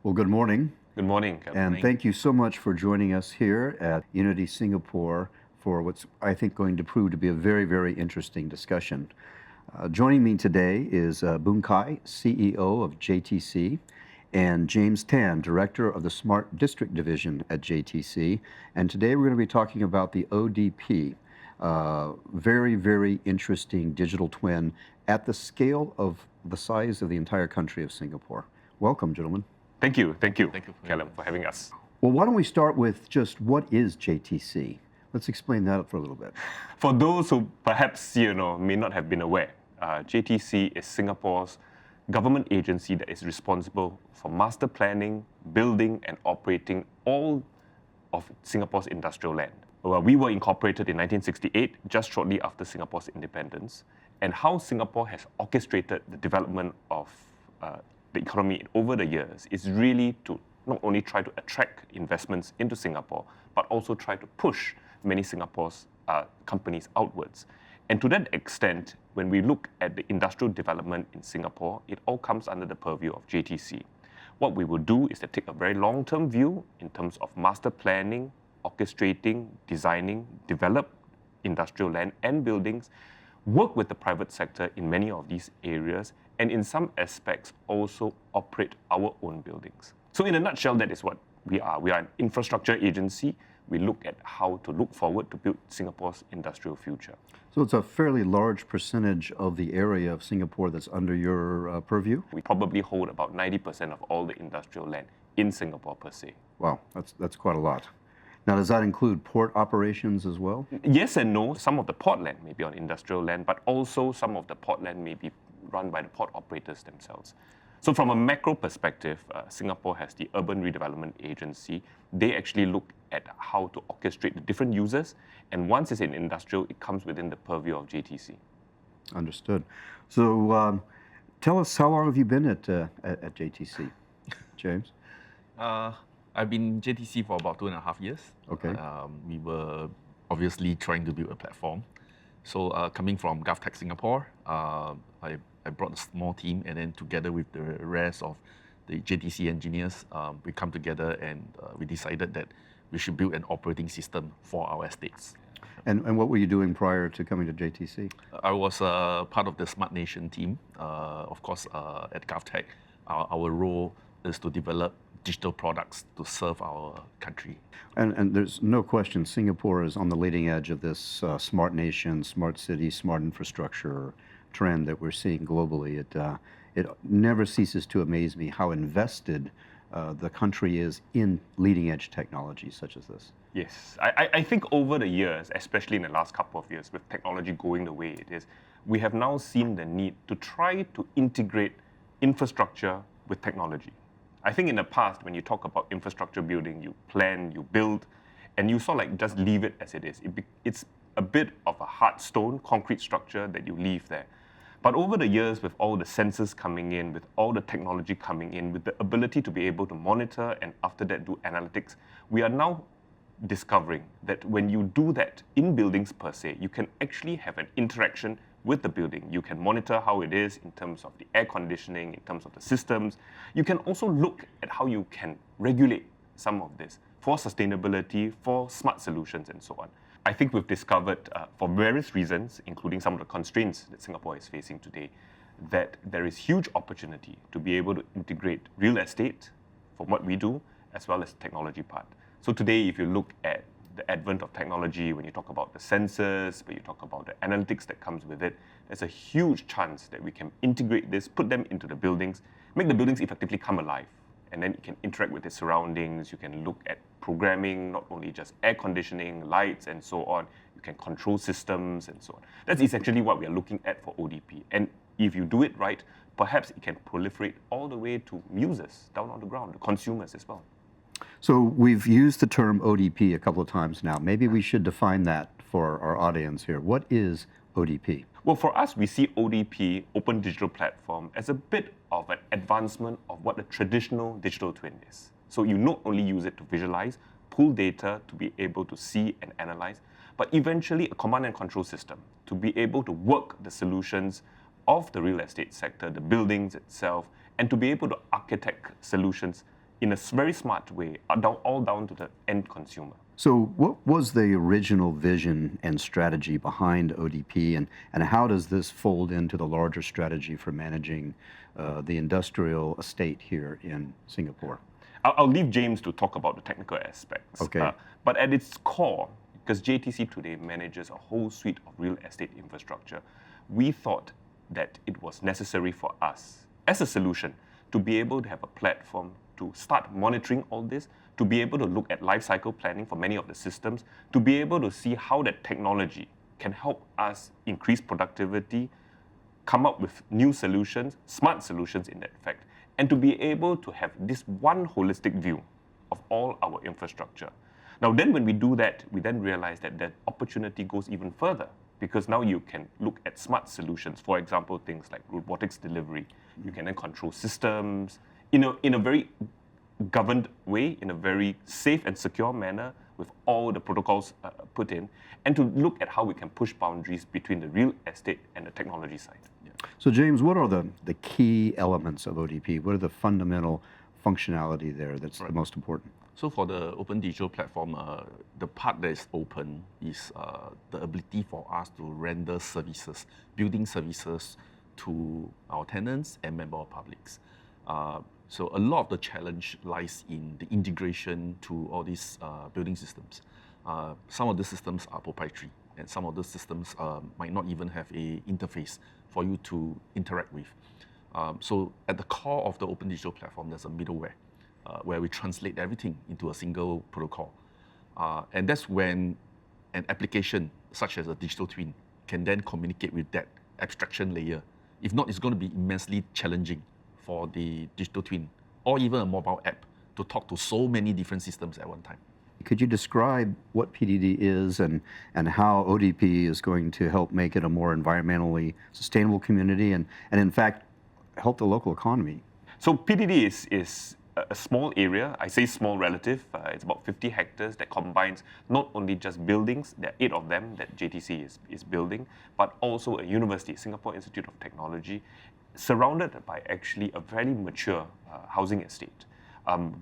Well, good morning. Good morning. And thank you so much for joining us here at Unity Singapore for what's, I think, going to prove to be a very, very interesting discussion. Joining me today is Boon Kai, CEO of JTC, and James Tan, Director of the Smart District Division at JTC. And today we're going to be talking about the ODP, very, very interesting digital twin at the scale of the size of the entire country of Singapore. Welcome, gentlemen. Thank you, Callum, for having us. Well, why don't we start with just what is JTC? Let's explain that for a little bit. For those who perhaps may not have been aware, JTC is Singapore's government agency that is responsible for master planning, building, and operating all of Singapore's industrial land. Well, we were incorporated in 1968, just shortly after Singapore's independence, and how Singapore has orchestrated the development of the economy over the years is really to not only try to attract investments into Singapore, but also try to push many Singapore's companies outwards. And to that extent, when we look at the industrial development in Singapore, it all comes under the purview of JTC. What we will do is to take a very long-term view in terms of master planning, orchestrating, designing, develop industrial land and buildings, work with the private sector in many of these areas, and in some aspects also operate our own buildings. So in a nutshell, that is what we are. We are an infrastructure agency. We look at how to look forward to build Singapore's industrial future. So it's a fairly large percentage of the area of Singapore that's under your purview? We probably hold about 90% of all the industrial land in Singapore per se. Wow, that's quite a lot. Now, does that include port operations as well? Yes and no. Some of the port land may be on industrial land, but also some of the port land may be run by the port operators themselves. So from a macro perspective, Singapore has the Urban Redevelopment Agency. They actually look at how to orchestrate the different users, and once it's in industrial, it comes within the purview of JTC. Understood. So tell us, how long have you been at JTC, James? I've been JTC for about 2.5 years. Okay. We were obviously trying to build a platform. So coming from GovTech Singapore, I brought a small team, and then together with the rest of the JTC engineers, we come together and we decided that we should build an operating system for our estates. And what were you doing prior to coming to JTC? I was part of the Smart Nation team. Of course, at GovTech, our role is to develop digital products to serve our country. And there's no question Singapore is on the leading edge of this smart nation, smart city, smart infrastructure trend that we're seeing globally. It never ceases to amaze me how invested the country is in leading edge technologies such as this. Yes, I think over the years, especially in the last couple of years, with technology going the way it is, we have now seen the need to try to integrate infrastructure with technology. I think in the past, when you talk about infrastructure building, you plan, you build, and you sort of like just leave it as it is. It's a bit of a hard stone, concrete structure that you leave there. But over the years, with all the sensors coming in, with all the technology coming in, with the ability to be able to monitor and after that do analytics, we are now discovering that when you do that in buildings per se, you can actually have an interaction with the building. You can monitor how it is in terms of the air conditioning, in terms of the systems. You can also look at how you can regulate some of this for sustainability, for smart solutions, and so on. I think we've discovered, for various reasons, including some of the constraints that Singapore is facing today, that there is huge opportunity to be able to integrate real estate for what we do, as well as technology part. So today, if you look at the advent of technology, when you talk about the sensors, when you talk about the analytics that comes with it, there's a huge chance that we can integrate this, put them into the buildings, make the buildings effectively come alive, and then it can interact with the surroundings. You can look at programming, not only just air conditioning, lights, and so on. You can control systems and so on. That's essentially what we are looking at for ODP. And if you do it right, perhaps it can proliferate all the way to users down on the ground, the consumers as well. So we've used the term ODP a couple of times now. Maybe we should define that for our audience here. What is ODP? Well, for us, we see ODP, Open Digital Platform, as a bit of an advancement of what a traditional digital twin is. So you not only use it to visualize, pull data to be able to see and analyze, but eventually a command and control system to be able to work the solutions of the real estate sector, the buildings itself, and to be able to architect solutions in a very smart way, all down to the end consumer. So what was the original vision and strategy behind ODP, and how does this fold into the larger strategy for managing the industrial estate here in Singapore? I'll leave James to talk about the technical aspects. Okay. But at its core, because JTC today manages a whole suite of real estate infrastructure, we thought that it was necessary for us, as a solution, to be able to have a platform to start monitoring all this, to be able to look at life cycle planning for many of the systems, to be able to see how that technology can help us increase productivity, come up with new solutions, smart solutions in that fact, and to be able to have this one holistic view of all our infrastructure. Now then when we do that, we then realize that that opportunity goes even further, because now you can look at smart solutions. For example, things like robotics delivery. You can then control systems in a very governed way, in a very safe and secure manner, with all the protocols put in, and to look at how we can push boundaries between the real estate and the technology side. Yeah. So James, what are the key elements of ODP? What are the fundamental functionality there that's the most important? So for the open digital platform, the part that is open is the ability for us to render services, building services to our tenants and member publics. So a lot of the challenge lies in the integration to all these building systems. Some of the systems are proprietary, and some of the systems might not even have an interface for you to interact with. So at the core of the open digital platform, there's a middleware where we translate everything into a single protocol. And that's when an application such as a digital twin can then communicate with that abstraction layer. If not, it's going to be immensely challenging for the digital twin or even a mobile app to talk to so many different systems at one time. Could you describe what PDD is and how ODP is going to help make it a more environmentally sustainable community and in fact, help the local economy? So PDD is a small area. I say small relative. It's about 50 hectares that combines not only just buildings, there are 8 of them that JTC is building, but also a university, Singapore Institute of Technology, surrounded by actually a very mature housing estate.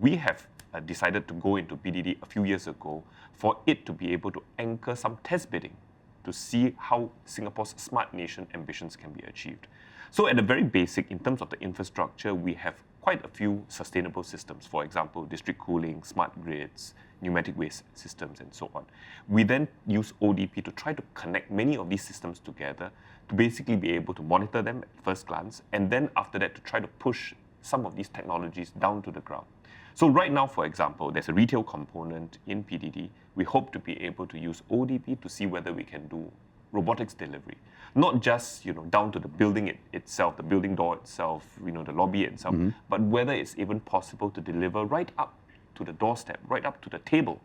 We have decided to go into PDD a few years ago for it to be able to anchor some test bidding to see how Singapore's smart nation ambitions can be achieved. So at the very basic, in terms of the infrastructure, we have quite a few sustainable systems. For example, district cooling, smart grids, pneumatic waste systems, and so on. We then use ODP to try to connect many of these systems together to basically be able to monitor them at first glance, and then after that to try to push some of these technologies down to the ground. So right now, for example, there's a retail component in PDD. We hope to be able to use ODP to see whether we can do robotics delivery, not just down to the building itself, the building door itself, the lobby itself, but whether it's even possible to deliver right up to the doorstep, right up to the table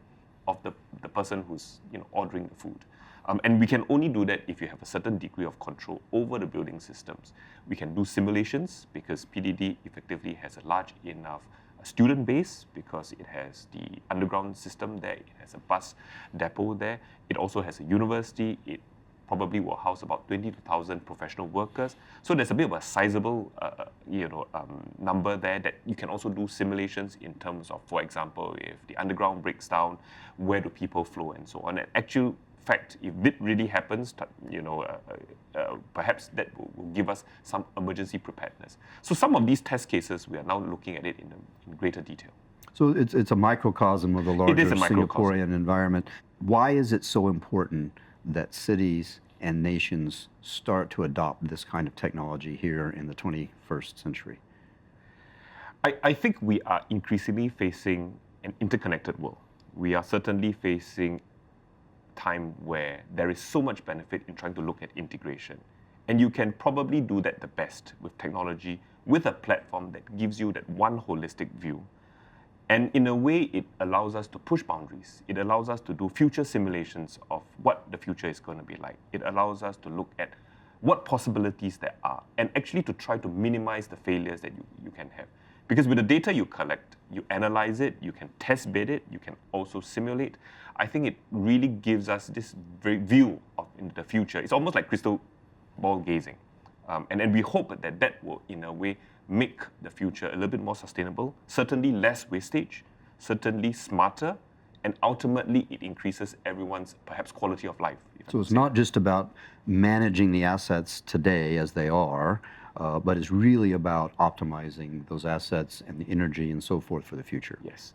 of the person who's ordering the food. And we can only do that if you have a certain degree of control over the building systems. We can do simulations because PDD effectively has a large enough student base because it has the underground system there, it has a bus depot there, it also has a university, it probably will house about 22,000 professional workers. So there's a bit of a sizable number there that you can also do simulations in terms of, for example, if the underground breaks down, where do people flow and so on. And actual fact, if it really happens, perhaps that will give us some emergency preparedness. So some of these test cases, we are now looking at it in greater detail. So it's a microcosm of the larger microcosm. Singaporean environment. Why is it so important that cities and nations start to adopt this kind of technology here in the 21st century? I think we are increasingly facing an interconnected world. We are certainly facing time where there is so much benefit in trying to look at integration. And you can probably do that the best with technology, with a platform that gives you that one holistic view. And in a way, it allows us to push boundaries. It allows us to do future simulations of what the future is going to be like. It allows us to look at what possibilities there are and actually to try to minimize the failures that you can have. Because with the data you collect, you analyze it, you can test bid it, you can also simulate. I think it really gives us this very view of into the future. It's almost like crystal ball gazing. And we hope that will, in a way, make the future a little bit more sustainable, certainly less wastage, certainly smarter, and ultimately it increases everyone's perhaps quality of life. So it's not just about managing the assets today as they are, but it's really about optimizing those assets and the energy and so forth for the future. Yes.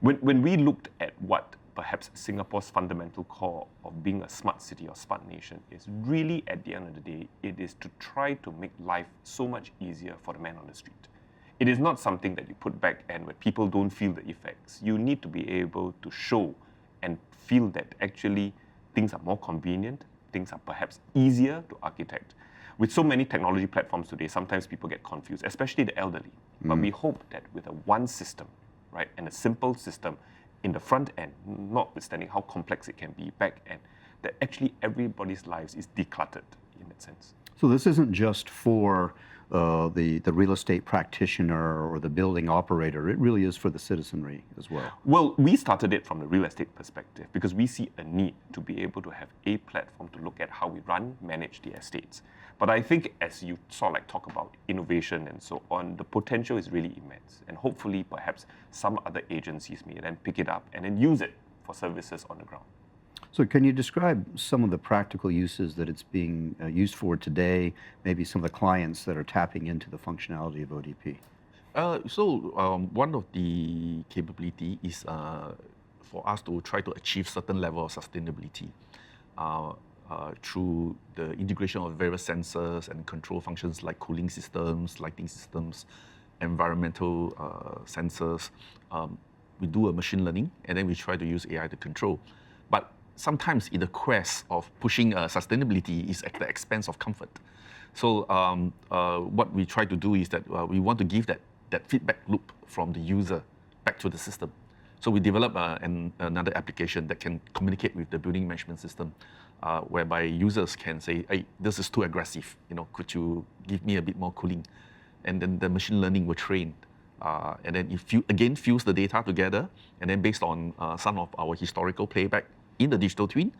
When we looked at what perhaps Singapore's fundamental core of being a smart city or smart nation is, really at the end of the day, it is to try to make life so much easier for the man on the street. It is not something that you put back and where people don't feel the effects. You need to be able to show and feel that actually things are more convenient, things are perhaps easier to architect. With so many technology platforms today, sometimes people get confused, especially the elderly. But we hope that with a one system, right, and a simple system in the front end, notwithstanding how complex it can be back end, that actually everybody's lives is decluttered in that sense. So this isn't just for the real estate practitioner or the building operator. It really is for the citizenry as well. Well, we started it from the real estate perspective because we see a need to be able to have a platform to look at how we manage the estates. But I think as you talk about innovation and so on, the potential is really immense. And hopefully, perhaps some other agencies may then pick it up and then use it for services on the ground. So can you describe some of the practical uses that it's being used for today, maybe some of the clients that are tapping into the functionality of ODP? One of the capability is for us to try to achieve certain level of sustainability through the integration of various sensors and control functions like cooling systems, lighting systems, environmental sensors. We do a machine learning and then we try to use AI to control. But sometimes in the quest of pushing sustainability is at the expense of comfort. So what we try to do is that we want to give that feedback loop from the user back to the system. So we develop another application that can communicate with the building management system, whereby users can say, hey, this is too aggressive, could you give me a bit more cooling? And then the machine learning will train. And then it fuse the data together, and then based on some of our historical playback in the digital twin,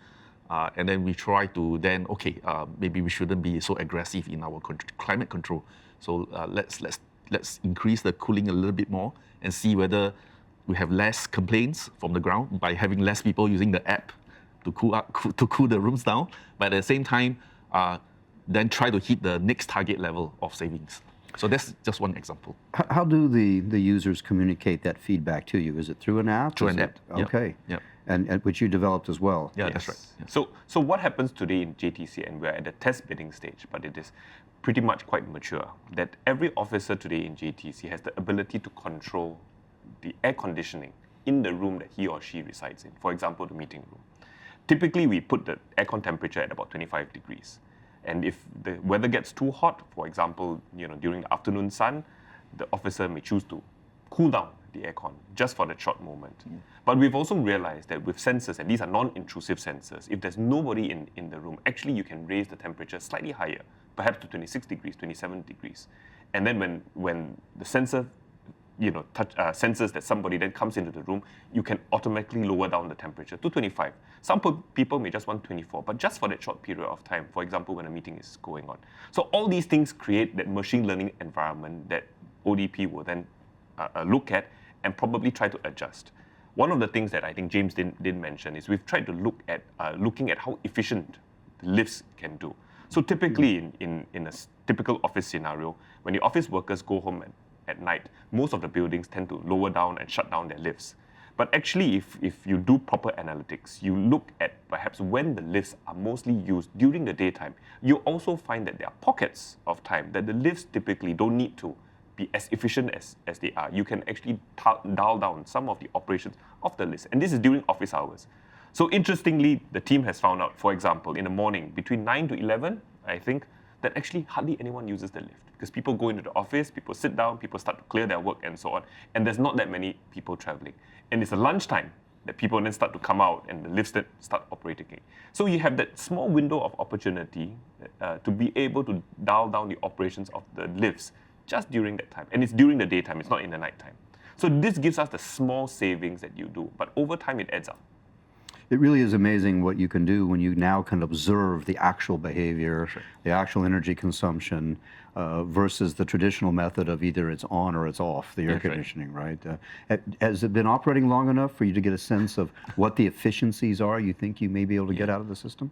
and then we try to then, maybe we shouldn't be so aggressive in our climate control. So let's increase the cooling a little bit more and see whether we have less complaints from the ground by having less people using the app to cool the rooms down. But at the same time, then try to hit the next target level of savings. So that's just one example. How do the users communicate that feedback to you? Is it through an app? Through an app. Okay. Yep. And which you developed as well. Yeah, Yes. that's right. Yeah. So what happens today in JTC, and we're at the test bidding stage, but it is pretty much quite mature, that every officer today in JTC has the ability to control the air conditioning in the room that he or she resides in. For example, the meeting room. Typically, we put the aircon temperature at about 25 degrees. And if the weather gets too hot, for example, during the afternoon sun, the officer may choose to cool down the aircon just for that short moment. But we've also realized that with sensors, and these are non-intrusive sensors, if there's nobody in the room, actually you can raise the temperature slightly higher, perhaps to 26 degrees, 27 degrees. And then when the sensor senses that somebody then comes into the room, you can automatically lower down the temperature to 25. Some people may just want 24, but just for that short period of time, for example, when a meeting is going on. So all these things create that machine learning environment that ODP will then look at and probably try to adjust. One of the things that I think James didn't mention is we've tried to look at looking at how efficient the lifts can do. So typically in a typical office scenario, when the office workers go home at night, most of the buildings tend to lower down and shut down their lifts. But actually, if you do proper analytics, you look at perhaps when the lifts are mostly used during the daytime, you also find that there are pockets of time that the lifts typically don't need to be as efficient as they are. You can actually dial down some of the operations of the lifts. And this is during office hours. So interestingly, the team has found out, for example, in the morning, between 9 to 11, I think, that actually hardly anyone uses the lift. Because people go into the office, people sit down, people start to clear their work and so on. And there's not that many people traveling. And it's a lunchtime that people then start to come out and the lifts then start operating again. So you have that small window of opportunity to be able to dial down the operations of the lifts just during that time. And it's during the daytime, it's not in the nighttime. So this gives us the small savings that you do, but over time it adds up. It really is amazing what you can do when you now can observe the actual behavior, the actual energy consumption, versus the traditional method of either it's on or it's off, the air That's right. conditioning, right? Has it been operating long enough for you to get a sense of what the efficiencies are you think you may be able to get out of the system?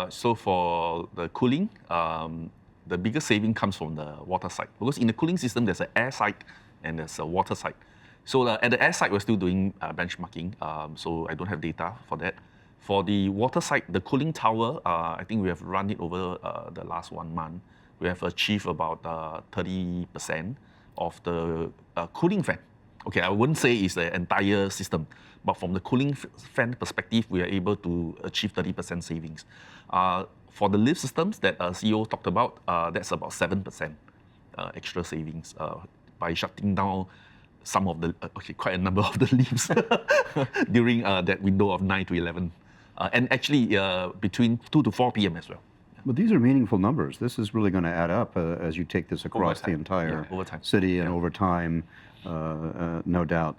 So for the cooling, the biggest saving comes from the water side. Because in the cooling system, there's an air side and there's a water side. So at the air side, we're still doing benchmarking, so I don't have data for that. For the water side, the cooling tower, I think we have run it over the last 1 month. We have achieved about 30% of the cooling fan. Okay, I wouldn't say it's the entire system, but from the cooling fan perspective, we are able to achieve 30% savings. For the lift systems that CEO talked about, that's about 7% extra savings by shutting down some of the, quite a number of the lifts during that window of 9 to 11. And actually between 2 to 4 p.m. as well. But these are meaningful numbers. This is really going to add up as you take this across the time. entire Over time. city and over time, no doubt.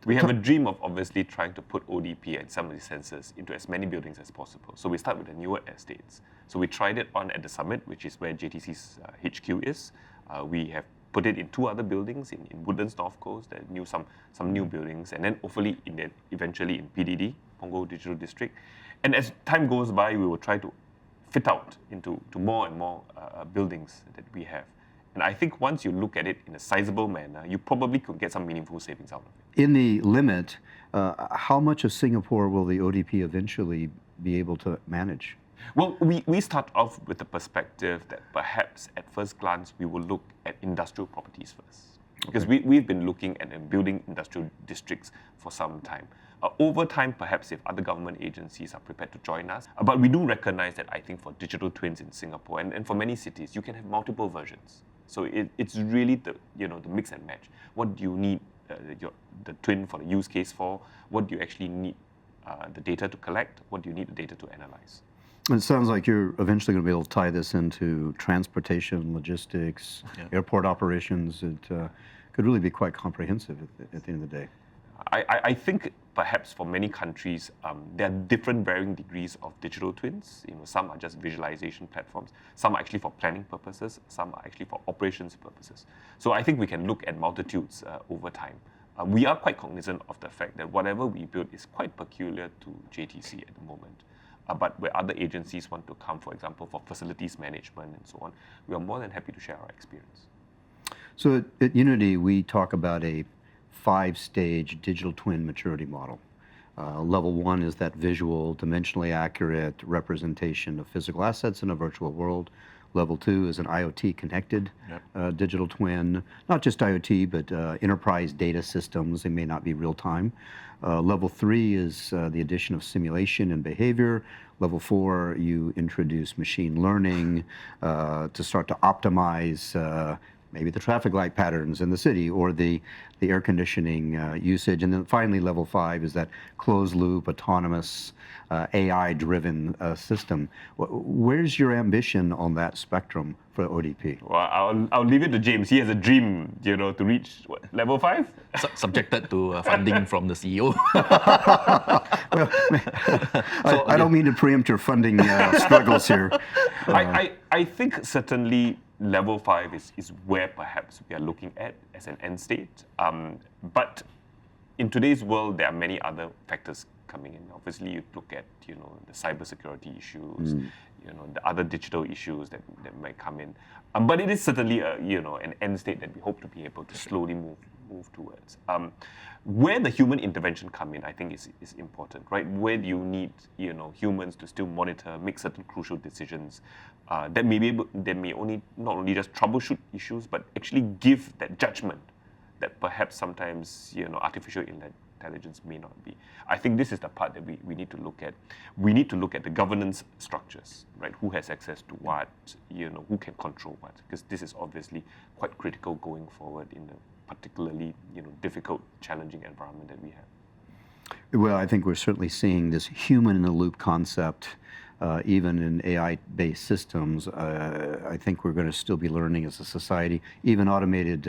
We have a dream of obviously trying to put ODP and some of these sensors into as many buildings as possible. So we start with the newer estates. So we tried it on at the summit, which is where JTC's HQ is. We have put it in 2 other buildings in Woodlands North Coast, some new buildings, and then hopefully eventually in PDD, Punggol Digital District. And as time goes by, we will try to fit out into more and more buildings that we have. And I think once you look at it in a sizable manner, you probably could get some meaningful savings out of it. In the limit, how much of Singapore will the ODP eventually be able to manage? Well, we start off with the perspective that perhaps at first glance we will look at industrial properties first. Because we've been looking at building industrial districts for some time. Over time, perhaps if other government agencies are prepared to join us. But we do recognize that I think for digital twins in Singapore and for many cities, you can have multiple versions. So it's really the mix and match. What do you need the twin for the use case for? What do you actually need the data to collect? What do you need the data to analyze? It sounds like you're eventually going to be able to tie this into transportation, logistics, airport operations. It could really be quite comprehensive at the end of the day. I think perhaps for many countries, there are different varying degrees of digital twins. Some are just visualization platforms. Some are actually for planning purposes. Some are actually for operations purposes. So I think we can look at multitudes over time. We are quite cognizant of the fact that whatever we build is quite peculiar to JTC at the moment. But where other agencies want to come, for example, for facilities management and so on, we are more than happy to share our experience. So at Unity, we talk about a 5-stage digital twin maturity model. Level 1 is that visual, dimensionally accurate representation of physical assets in a virtual world. Level 2 is an IoT connected digital twin, not just IoT, but enterprise data systems. They may not be real time. Level 3 is the addition of simulation and behavior. Level 4, you introduce machine learning to start to optimize maybe the traffic light patterns in the city or the air conditioning usage. And then finally, level 5 is that closed loop, autonomous, AI-driven system. Where's your ambition on that spectrum for ODP? Well, I'll leave it to James. He has a dream, to reach level 5? Subjected to funding from the CEO. Well, I don't mean to preempt your funding struggles here. I think certainly level 5 is where perhaps we are looking at as an end state. But in today's world, there are many other factors coming in. Obviously, you look at the cybersecurity issues, the other digital issues that might come in. But it is certainly an end state that we hope to be able to slowly move towards. Where the human intervention come in, I think is important, right? Where do you need humans to still monitor, make certain crucial decisions that may not only just troubleshoot issues, but actually give that judgment that perhaps sometimes artificial intelligence may not be. I think this is the part that we need to look at. We need to look at the governance structures, right? Who has access to what, who can control what, because this is obviously quite critical going forward in the particularly difficult, challenging environment that we have. Well, I think we're certainly seeing this human-in-the-loop concept even in AI-based systems. I think we're going to still be learning as a society. Even automated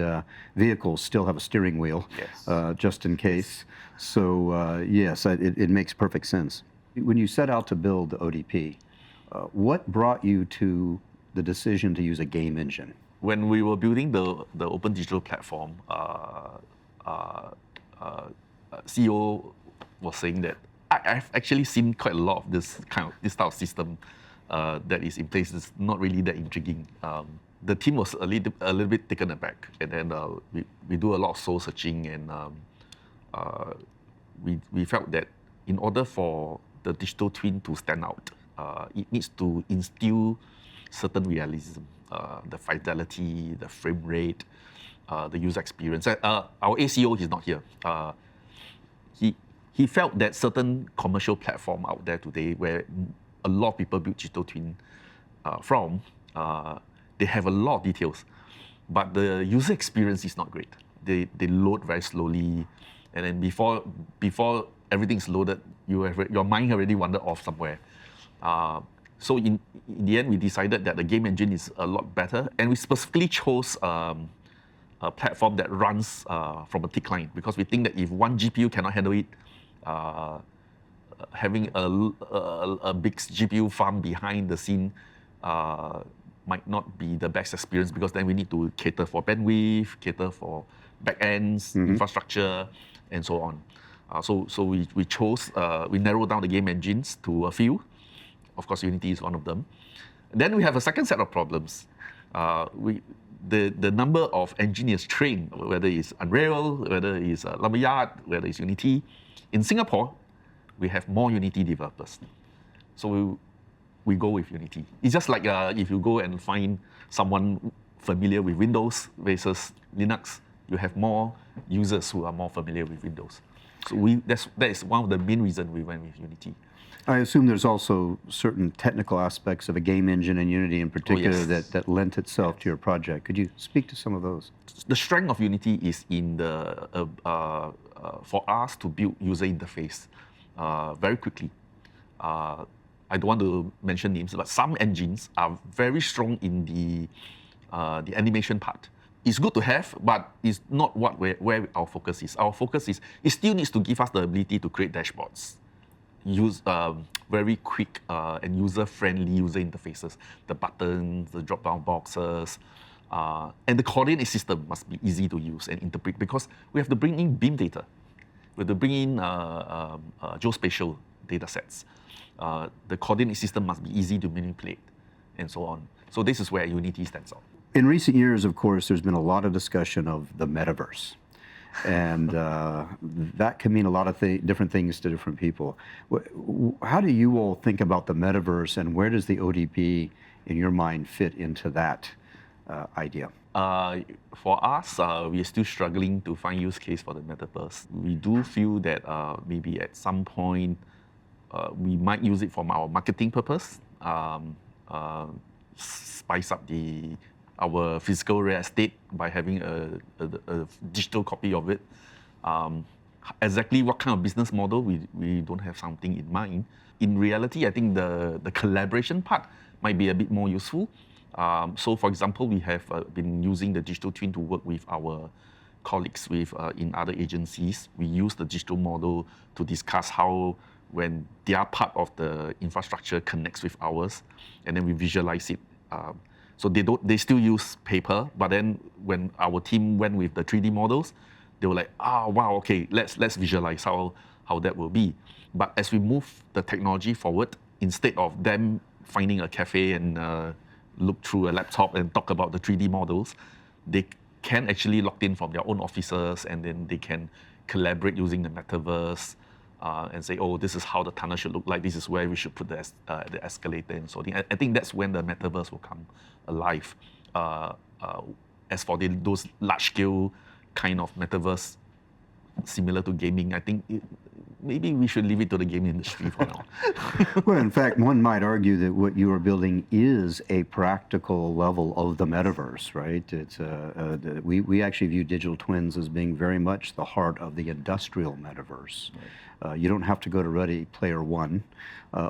vehicles still have a steering wheel, Yes. just in case. So yes, it makes perfect sense. When you set out to build the ODP, what brought you to the decision to use a game engine? When we were building the open digital platform, CEO was saying that I've actually seen quite a lot of this type of system that is in place. It's not really that intriguing. The team was a little bit taken aback, and then we do a lot of soul searching, and we felt that in order for the digital twin to stand out, it needs to instill certain realism, the fidelity, the frame rate, the user experience. Our ACO, he's not here. He felt that certain commercial platform out there today, where a lot of people build digital twin from, they have a lot of details, but the user experience is not great. They load very slowly, and then before everything's loaded, your mind already wandered off somewhere. So in the end, we decided that the game engine is a lot better, and we specifically chose a platform that runs from a thick line, because we think that if one GPU cannot handle it, having a big GPU farm behind the scene might not be the best experience, because then we need to cater for bandwidth, cater for backends, infrastructure, and so on. So we chose, we narrowed down the game engines to a few. Of course, Unity is one of them. Then we have a second set of problems. The number of engineers trained, whether it's Unreal, whether it's Lumberyard, whether it's Unity. In Singapore, we have more Unity developers. So we go with Unity. It's just like if you go and find someone familiar with Windows versus Linux, you have more users who are more familiar with Windows. So that is one of the main reasons we went with Unity. I assume there's also certain technical aspects of a game engine and Unity in particular that lent itself to your project. Could you speak to some of those? The strength of Unity is in for us to build user interface very quickly. I don't want to mention names, but some engines are very strong in the animation part. It's good to have, but it's not where our focus is. Our focus is, it still needs to give us the ability to create dashboards, use very quick and user-friendly user interfaces, the buttons, the drop-down boxes, and the coordinate system must be easy to use and interpret, because we have to bring in BIM data. We have to bring in geospatial data sets. The coordinate system must be easy to manipulate, and so on. So this is where Unity stands out. In recent years, of course, there's been a lot of discussion of the Metaverse. And that can mean a lot of different things to different people. How do you all think about the Metaverse, and where does the ODP, in your mind, fit into that idea? For us, we are still struggling to find use case for the Metaverse. We do feel that maybe at some point, we might use it for our marketing purpose, spice up our physical real estate by having a digital copy of it. Exactly what kind of business model, we don't have something in mind. In reality, I think the collaboration part might be a bit more useful. So for example, we have been using the digital twin to work with our colleagues in other agencies. We use the digital model to discuss how, when their part of the infrastructure connects with ours, and then we visualize it. So they still use paper, but then when our team went with the 3D models, they were like, wow, okay, let's visualize how that will be. But as we move the technology forward, instead of them finding a cafe and look through a laptop and talk about the 3D models, they can actually log in from their own offices, and then they can collaborate using the Metaverse and say, oh, this is how the tunnel should look like, this is where we should put the escalator and so on. I think that's when the Metaverse will come alive. As for those large-scale kind of Metaverse similar to gaming, I think maybe we should leave it to the game industry for now. Well, in fact, one might argue that what you are building is a practical level of the Metaverse, right? It's we actually view digital twins as being very much the heart of the industrial Metaverse. Right. You don't have to go to Ready Player One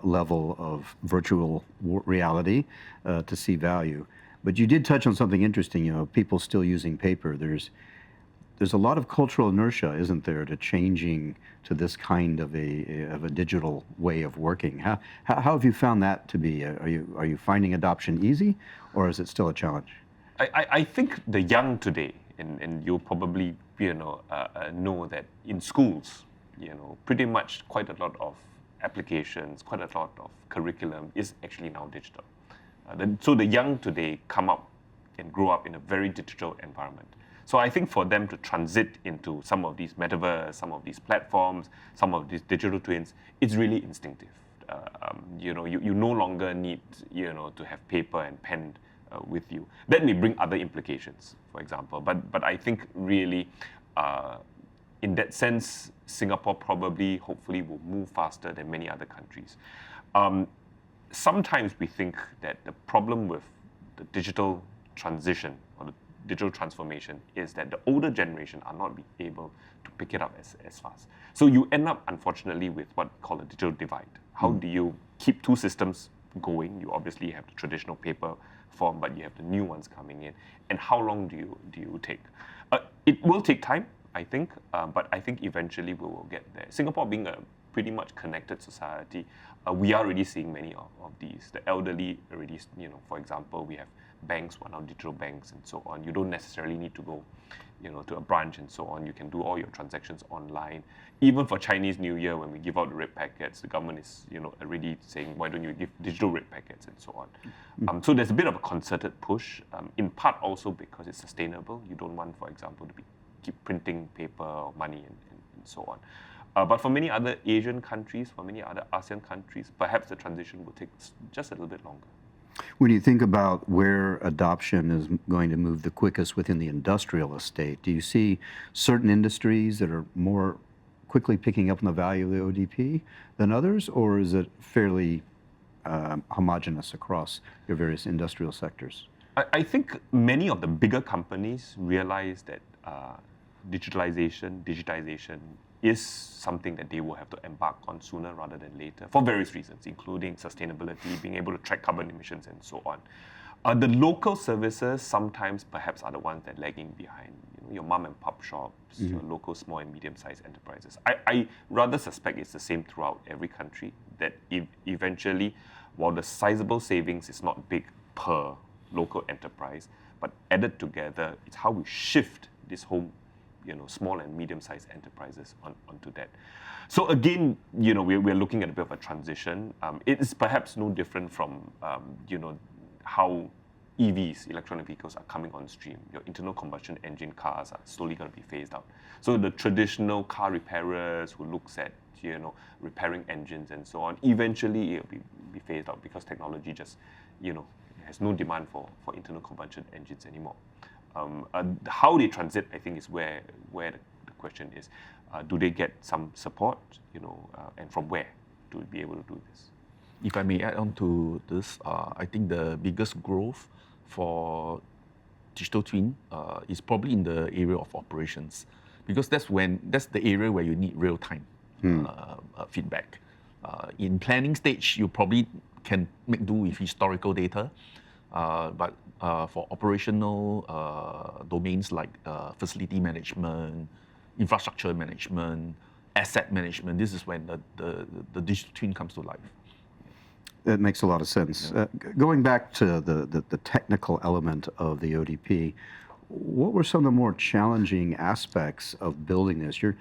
level of virtual reality to see value. But you did touch on something interesting. People still using paper. there's a lot of cultural inertia, isn't there, to changing to this kind of a digital way of working. How have you found that to be? Are you finding adoption easy, or is it still a challenge? I think the young today, and you'll probably know that in schools, pretty much quite a lot of applications, quite a lot of curriculum is actually now digital. So the young today come up and grow up in a very digital environment. So I think for them to transit into some of these metaverse, some of these platforms, some of these digital twins, it's really instinctive. You no longer need to have paper and pen with you. That may bring other implications, for example. But I think really, in that sense, Singapore probably, hopefully, will move faster than many other countries. Sometimes we think that the problem with the digital transition or the digital transformation is that the older generation are not able to pick it up as fast. So you end up, unfortunately, with what we call a digital divide. How do you keep two systems going? You obviously have the traditional paper form, but you have the new ones coming in. And how long do you take? It will take time, I think, but I think eventually we will get there. Singapore being a pretty much connected society, we are already seeing many of these. The elderly already, for example, we have banks, now digital banks and so on. You don't necessarily need to go, to a branch and so on. You can do all your transactions online. Even for Chinese New Year, when we give out the red packets, the government is, already saying, why don't you give digital red packets and so on. So there's a bit of a concerted push, in part also because it's sustainable. You don't want, for example, to keep printing paper or money and so on. But for many other Asian countries, for many other ASEAN countries, perhaps the transition will take just a little bit longer. When you think about where adoption is going to move the quickest within the industrial estate, do you see certain industries that are more quickly picking up on the value of the ODP than others, or is it fairly homogenous across your various industrial sectors? I think many of the bigger companies realize that digitization is something that they will have to embark on sooner rather than later for various reasons, including sustainability, being able to track carbon emissions and so on. The local services sometimes perhaps are the ones that are lagging behind. Your mom and pop shops, your local small and medium-sized enterprises. I rather suspect it's the same throughout every country, that eventually, while the sizable savings is not big per local enterprise, but added together, it's how we shift this whole small and medium-sized enterprises onto that. So again, we're looking at a bit of a transition. It is perhaps no different from, how EVs, electronic vehicles, are coming on stream. Your internal combustion engine cars are slowly going to be phased out. So the traditional car repairers who looks at, repairing engines and so on, eventually it'll be phased out because technology just, has no demand for internal combustion engines anymore. How they transit, I think, is where the question is. Do they get some support, and from where to be able to do this? If I may add on to this, I think the biggest growth for digital twin is probably in the area of operations, because that's the area where you need real time feedback. In planning stage, you probably can make do with historical data, but for operational domains like facility management, infrastructure management, asset management, this is when the digital twin comes to life. That makes a lot of sense. Yeah. Going back to the technical element of the ODP, what were some of the more challenging aspects of building this? You're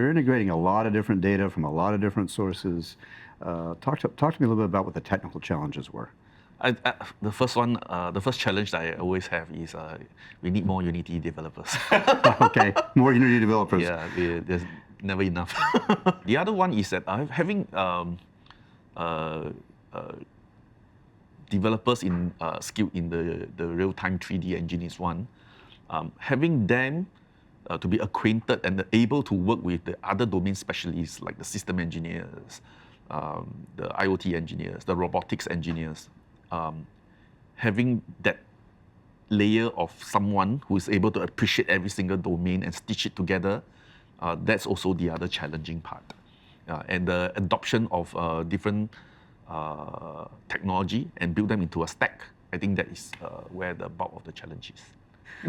integrating a lot of different data from a lot of different sources. Talk to me a little bit about what the technical challenges were. The first challenge that I always have is we need more Unity developers. Okay, more Unity developers. Yeah, there's never enough. The other one is that having developers skilled in the real-time 3D engine is one. Having them to be acquainted and able to work with the other domain specialists like the system engineers, the IoT engineers, the robotics engineers, having that layer of someone who is able to appreciate every single domain and stitch it together, that's also the other challenging part. And the adoption of different technology and build them into a stack, I think that is where the bulk of the challenge is.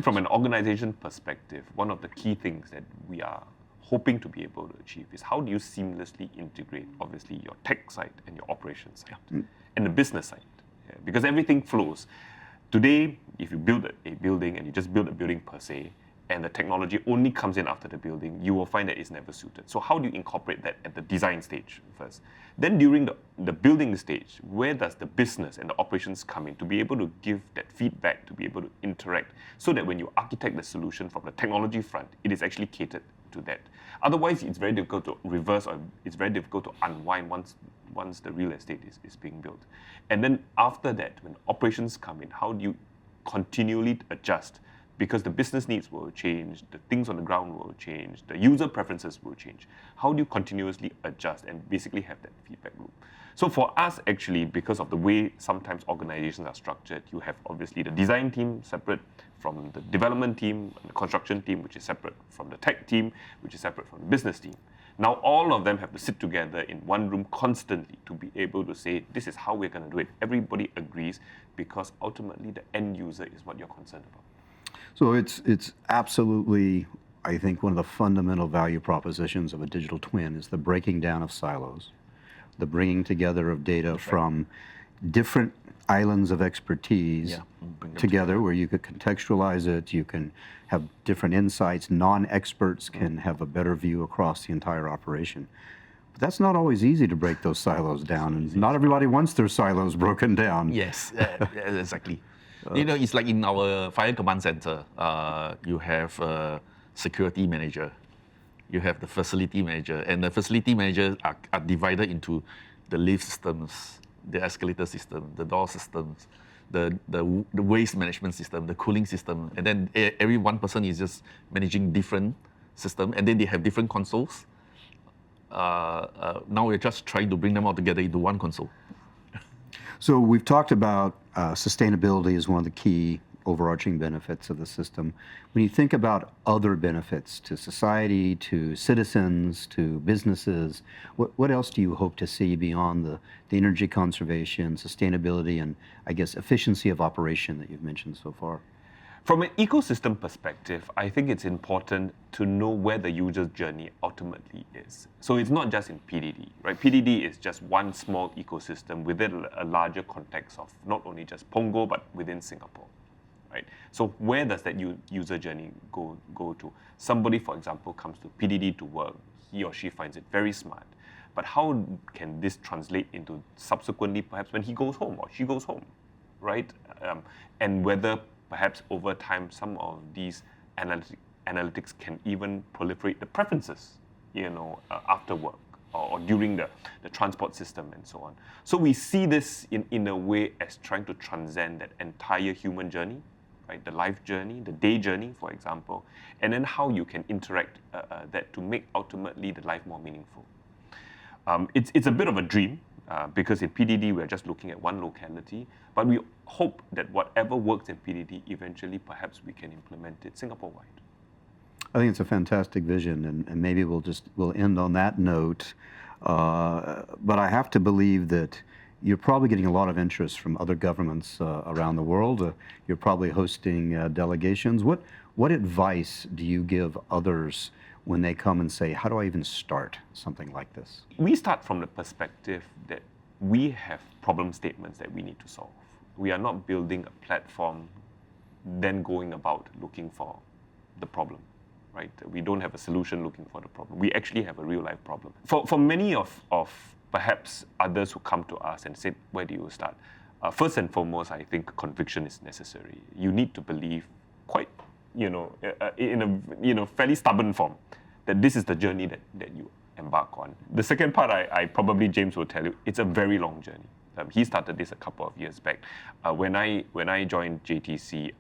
From an organization perspective, one of the key things that we are hoping to be able to achieve is how do you seamlessly integrate, obviously, your tech side and your operations side and the business side. Yeah, because everything flows. Today, if you build a building and you just build a building per se, and the technology only comes in after the building, you will find that it's never suited. So how do you incorporate that at the design stage first? Then during the building stage, where does the business and the operations come in to be able to give that feedback, to be able to interact, so that when you architect the solution from the technology front, it is actually catered to that. Otherwise, it's very difficult to reverse, or it's very difficult to unwind once the real estate is being built. And then after that, when operations come in, how do you continually adjust? Because the business needs will change, the things on the ground will change, the user preferences will change. How do you continuously adjust and basically have that feedback loop? So for us, actually, because of the way sometimes organizations are structured, you have obviously the design team separate from the development team, and the construction team, which is separate from the tech team, which is separate from the business team. Now all of them have to sit together in one room constantly to be able to say, this is how we're going to do it. Everybody agrees, because ultimately the end user is what you're concerned about. So it's absolutely, I think, one of the fundamental value propositions of a digital twin is the breaking down of silos, the bringing together of data from different islands of expertise together, where you could contextualize it, you can have different insights, non-experts can have a better view across the entire operation. But that's not always easy to break those silos down, and not everybody wants their silos broken down. Yes, exactly. It's like in our fire command center, you have a security manager, you have the facility manager, and the facility managers are divided into the lift systems, the escalator system, the door systems, the waste management system, the cooling system, and then every one person is just managing different system, and then they have different consoles. Now we're just trying to bring them all together into one console. So we've talked about sustainability as one of the key overarching benefits of the system. When you think about other benefits to society, to citizens, to businesses, what else do you hope to see beyond the energy conservation, sustainability, and I guess efficiency of operation that you've mentioned so far? From an ecosystem perspective, I think it's important to know where the user journey ultimately is. So it's not just in PDD, right? PDD is just one small ecosystem within a larger context of not only just Punggol, but within Singapore, right? So where does that user journey go to? Somebody, for example, comes to PDD to work. He or she finds it very smart. But how can this translate into subsequently, perhaps when he goes home or she goes home, right? And whether perhaps over time, some of these analytics can even proliferate the preferences, after work or during the transport system and so on. So we see this in a way as trying to transcend that entire human journey, right? The life journey, the day journey, for example, and then how you can interact that to make ultimately the life more meaningful. It's a bit of a dream, because in PDD, we're just looking at one locality, but we hope that whatever works in PDD, eventually perhaps we can implement it Singapore-wide. I think it's a fantastic vision, and maybe we'll end on that note. But I have to believe that you're probably getting a lot of interest from other governments around the world. You're probably hosting delegations. What advice do you give others when they come and say, how do I even start something like this? We start from the perspective that we have problem statements that we need to solve. We are not building a platform, then going about looking for the problem, right? We don't have a solution looking for the problem. We actually have a real life problem. For many of perhaps others who come to us and say, where do you start? First and foremost, I think conviction is necessary. You need to believe quite in a fairly stubborn form, that this is the journey that you embark on. The second part, I probably, James will tell you, it's a very long journey. He started this a couple of years back. When I joined JTC,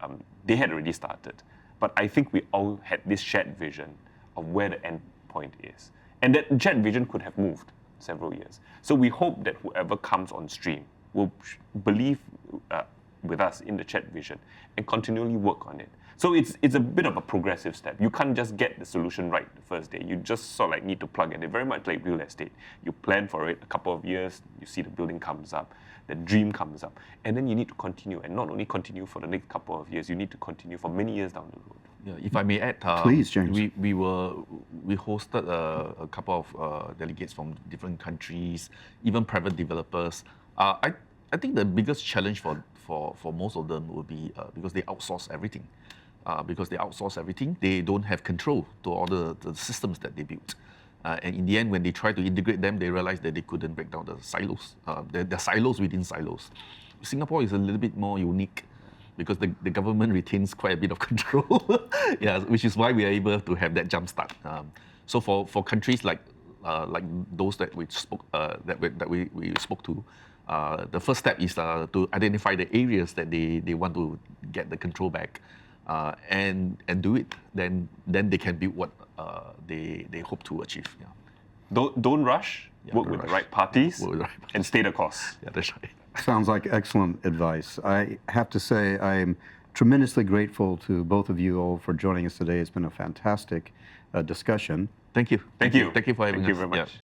they had already started. But I think we all had this shared vision of where the end point is. And that shared vision could have moved several years. So we hope that whoever comes on stream will believe with us in the shared vision and continually work on it. So it's a bit of a progressive step. You can't just get the solution right the first day. You just sort of like need to plug it in, very much like real estate. You plan for it a couple of years, you see the building comes up, the dream comes up, and then you need to continue, and not only continue for the next couple of years, you need to continue for many years down the road. Yeah, if I may add, Please, James. We hosted a couple of delegates from different countries, even private developers. I think the biggest challenge for most of them will be because they outsource everything. They don't have control to all the systems that they built. And in the end, when they try to integrate them, they realize that they couldn't break down the silos. They're silos within silos. Singapore is a little bit more unique because the government retains quite a bit of control, yeah, which is why we are able to have that jump start. So for countries like those that we spoke we spoke to, the first step is to identify the areas that they want to get the control back, and do it. Then they can build what they hope to achieve. Yeah. Don't rush. Work with the right parties and stay the course. Yeah, that's right. Sounds like excellent advice. I have to say I'm tremendously grateful to both of you all for joining us today. It's been a fantastic discussion. Thank you. Thank you. Thank you for having us. Thank you very much. Yeah.